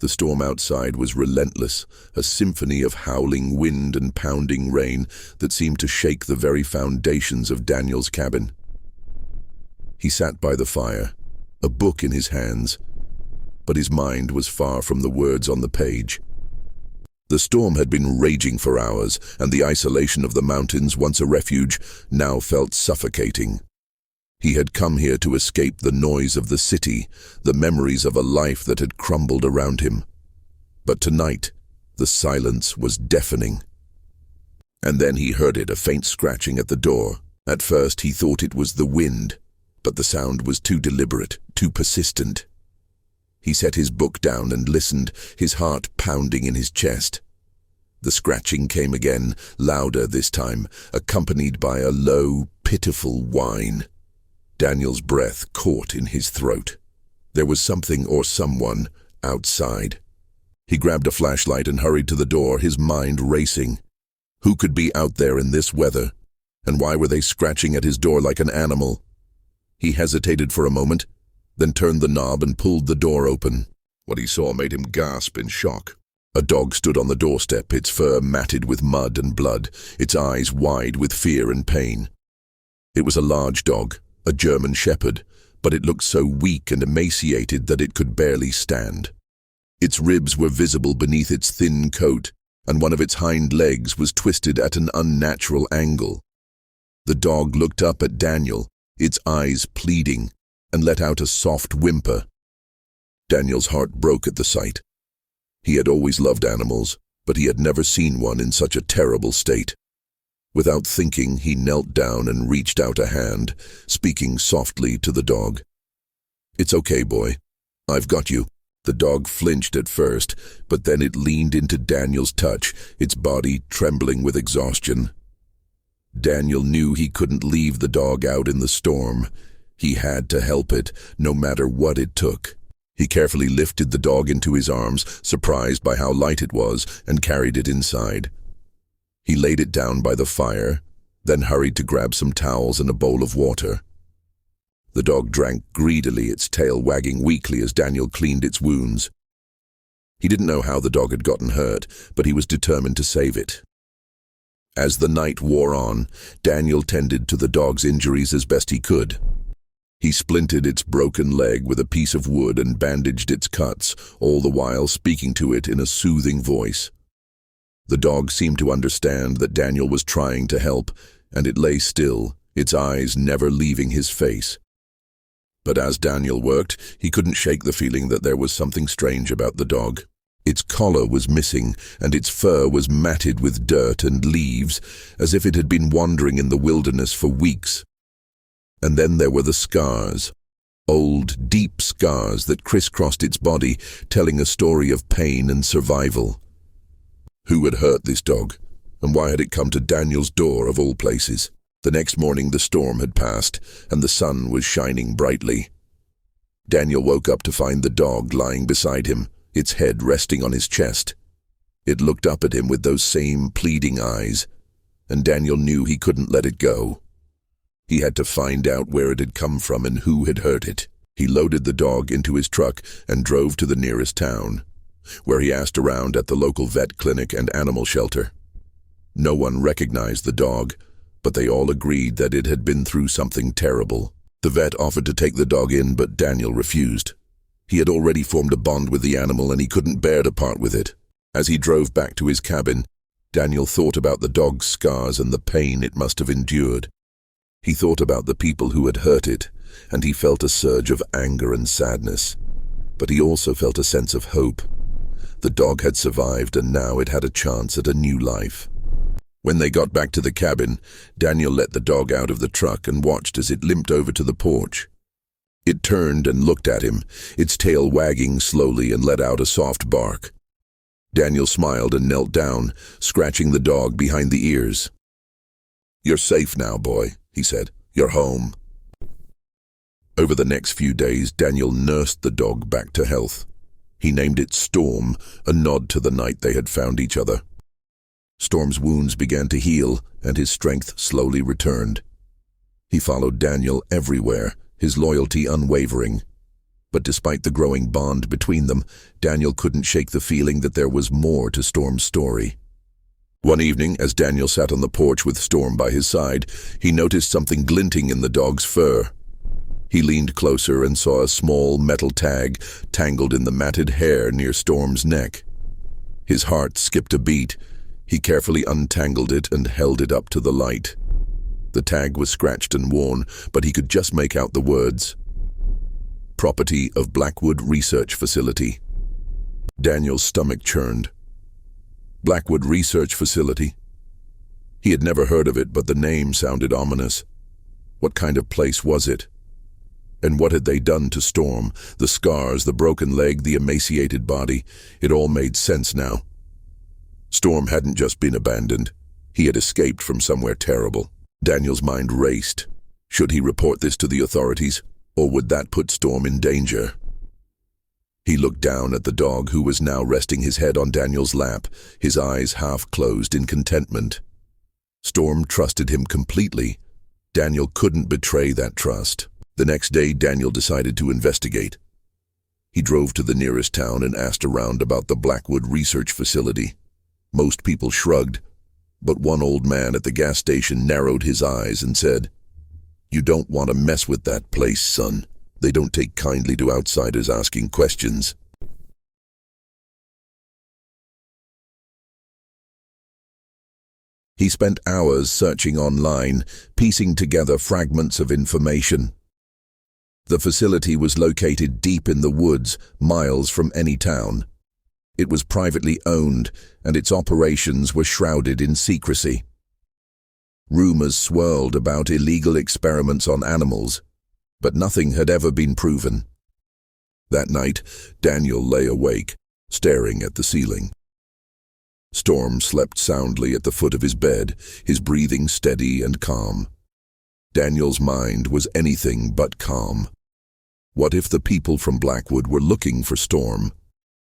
The storm outside was relentless, a symphony of howling wind and pounding rain that seemed to shake the very foundations of Daniel's cabin. He sat by the fire, a book in his hands, but his mind was far from the words on the page. The storm had been raging for hours, and the isolation of the mountains, once a refuge, now felt suffocating. He had come here to escape the noise of the city, the memories of a life that had crumbled around him. But tonight, the silence was deafening. And then he heard it, a faint scratching at the door. At first he thought it was the wind, but the sound was too deliberate, too persistent. He set his book down and listened, his heart pounding in his chest. The scratching came again, louder this time, accompanied by a low, pitiful whine. Daniel's breath caught in his throat. There was something or someone outside. He grabbed a flashlight and hurried to the door, his mind racing. Who could be out there in this weather? And why were they scratching at his door like an animal? He hesitated for a moment, then turned the knob and pulled the door open. What he saw made him gasp in shock. A dog stood on the doorstep, its fur matted with mud and blood, its eyes wide with fear and pain. It was a large dog, a German shepherd, but it looked so weak and emaciated that it could barely stand. Its ribs were visible beneath its thin coat, and one of its hind legs was twisted at an unnatural angle. The dog looked up at Daniel, its eyes pleading, and let out a soft whimper. Daniel's heart broke at the sight. He had always loved animals, but he had never seen one in such a terrible state. Without thinking, he knelt down and reached out a hand, speaking softly to the dog. "It's okay, boy. I've got you." The dog flinched at first, but then it leaned into Daniel's touch, its body trembling with exhaustion. Daniel knew he couldn't leave the dog out in the storm. He had to help it, no matter what it took. He carefully lifted the dog into his arms, surprised by how light it was, and carried it inside. He laid it down by the fire, then hurried to grab some towels and a bowl of water. The dog drank greedily, its tail wagging weakly as Daniel cleaned its wounds. He didn't know how the dog had gotten hurt, but he was determined to save it. As the night wore on, Daniel tended to the dog's injuries as best he could. He splinted its broken leg with a piece of wood and bandaged its cuts, all the while speaking to it in a soothing voice. The dog seemed to understand that Daniel was trying to help, and it lay still, its eyes never leaving his face. But as Daniel worked, he couldn't shake the feeling that there was something strange about the dog. Its collar was missing, and its fur was matted with dirt and leaves, as if it had been wandering in the wilderness for weeks. And then there were the scars, old, deep scars that crisscrossed its body, telling a story of pain and survival. Who had hurt this dog, and why had it come to Daniel's door of all places? The next morning the storm had passed, and the sun was shining brightly. Daniel woke up to find the dog lying beside him, its head resting on his chest. It looked up at him with those same pleading eyes, and Daniel knew he couldn't let it go. He had to find out where it had come from and who had hurt it. He loaded the dog into his truck and drove to the nearest town, where he asked around at the local vet clinic and animal shelter. No one recognized the dog, but they all agreed that it had been through something terrible. The vet offered to take the dog in, but Daniel refused. He had already formed a bond with the animal, and he couldn't bear to part with it. As he drove back to his cabin, Daniel thought about the dog's scars and the pain it must have endured. He thought about the people who had hurt it, and he felt a surge of anger and sadness. But he also felt a sense of hope. The dog had survived, and now it had a chance at a new life. When they got back to the cabin, Daniel let the dog out of the truck and watched as it limped over to the porch. It turned and looked at him, its tail wagging slowly, and let out a soft bark. Daniel smiled and knelt down, scratching the dog behind the ears. "You're safe now, boy," he said. "You're home." Over the next few days, Daniel nursed the dog back to health. He named it Storm, a nod to the night they had found each other. Storm's wounds began to heal, and his strength slowly returned. He followed Daniel everywhere, his loyalty unwavering. But despite the growing bond between them, Daniel couldn't shake the feeling that there was more to Storm's story. One evening, as Daniel sat on the porch with Storm by his side, he noticed something glinting in the dog's fur. He leaned closer and saw a small metal tag tangled in the matted hair near Storm's neck. His heart skipped a beat. He carefully untangled it and held it up to the light. The tag was scratched and worn, but he could just make out the words, "Property of Blackwood Research Facility." Daniel's stomach churned. Blackwood Research Facility? He had never heard of it, but the name sounded ominous. What kind of place was it? And what had they done to Storm? The scars, the broken leg, the emaciated body. It all made sense now. Storm hadn't just been abandoned. He had escaped from somewhere terrible. Daniel's mind raced. Should he report this to the authorities, or would that put Storm in danger? He looked down at the dog, who was now resting his head on Daniel's lap, his eyes half closed in contentment. Storm trusted him completely. Daniel couldn't betray that trust. The next day, Daniel decided to investigate. He drove to the nearest town and asked around about the Blackwood Research Facility. Most people shrugged, but one old man at the gas station narrowed his eyes and said, "You don't want to mess with that place, son. They don't take kindly to outsiders asking questions." He spent hours searching online, piecing together fragments of information. The facility was located deep in the woods, miles from any town. It was privately owned, and its operations were shrouded in secrecy. Rumors swirled about illegal experiments on animals, but nothing had ever been proven. That night, Daniel lay awake, staring at the ceiling. Storm slept soundly at the foot of his bed, his breathing steady and calm. Daniel's mind was anything but calm. What if the people from Blackwood were looking for Storm?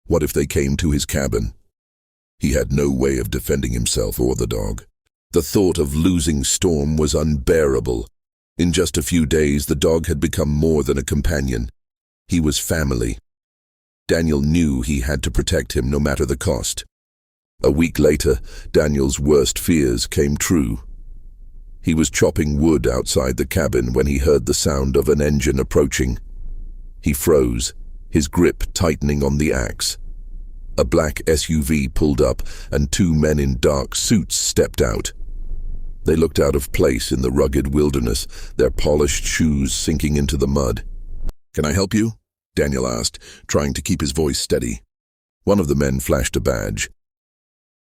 What if they came to his cabin? He had no way of defending himself or the dog. The thought of losing Storm was unbearable. In just a few days, the dog had become more than a companion. He was family. Daniel knew he had to protect him no matter the cost. A week later, Daniel's worst fears came true. He was chopping wood outside the cabin when he heard the sound of an engine approaching. He froze, his grip tightening on the axe. A black SUV pulled up, and two men in dark suits stepped out. They looked out of place in the rugged wilderness, their polished shoes sinking into the mud. "Can I help you?" Daniel asked, trying to keep his voice steady. One of the men flashed a badge.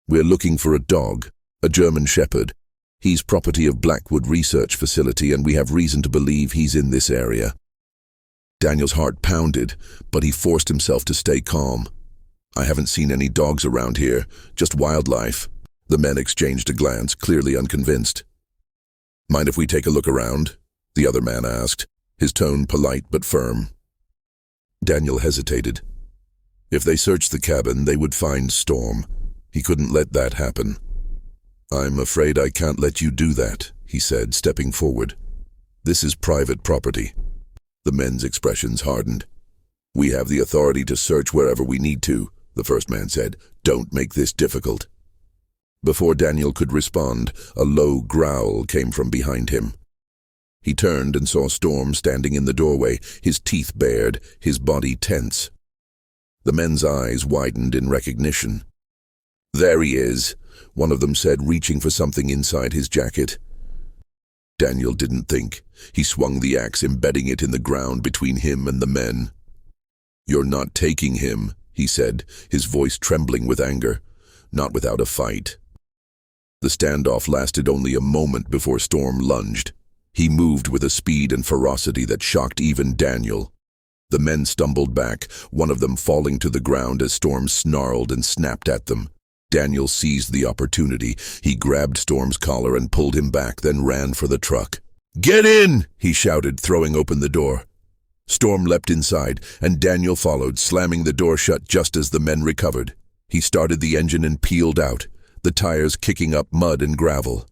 "We're looking for a dog, a German Shepherd. He's property of Blackwood Research Facility, and we have reason to believe he's in this area." Daniel's heart pounded, but he forced himself to stay calm. "I haven't seen any dogs around here, just wildlife." The men exchanged a glance, clearly unconvinced. "Mind if we take a look around?" the other man asked, his tone polite but firm. Daniel hesitated. If they searched the cabin, they would find Storm. He couldn't let that happen. "I'm afraid I can't let you do that," he said, stepping forward. "This is private property." The men's expressions hardened. "We have the authority to search wherever we need to," the first man said. "Don't make this difficult." Before Daniel could respond, a low growl came from behind him. He turned and saw Storm standing in the doorway, his teeth bared, his body tense. The men's eyes widened in recognition. "There he is," one of them said, reaching for something inside his jacket. Daniel didn't think. He swung the axe, embedding it in the ground between him and the men. "You're not taking him," he said, his voice trembling with anger. "Not without a fight." The standoff lasted only a moment before Storm lunged. He moved with a speed and ferocity that shocked even Daniel. The men stumbled back, one of them falling to the ground as Storm snarled and snapped at them. Daniel seized the opportunity. He grabbed Storm's collar and pulled him back, then ran for the truck. "Get in!" he shouted, throwing open the door. Storm leapt inside, and Daniel followed, slamming the door shut just as the men recovered. He started the engine and peeled out, the tires kicking up mud and gravel.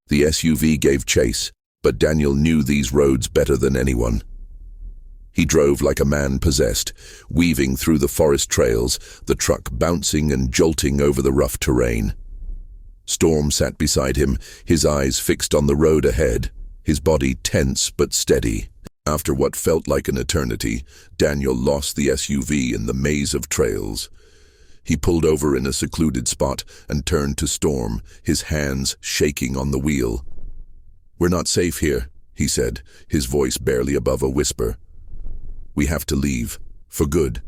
The SUV gave chase, but Daniel knew these roads better than anyone. He drove like a man possessed, weaving through the forest trails, the truck bouncing and jolting over the rough terrain. Storm sat beside him, his eyes fixed on the road ahead, his body tense but steady. After what felt like an eternity, Daniel lost the SUV in the maze of trails. He pulled over in a secluded spot and turned to Storm, his hands shaking on the wheel. "We're not safe here," he said, his voice barely above a whisper. "We have to leave, for good."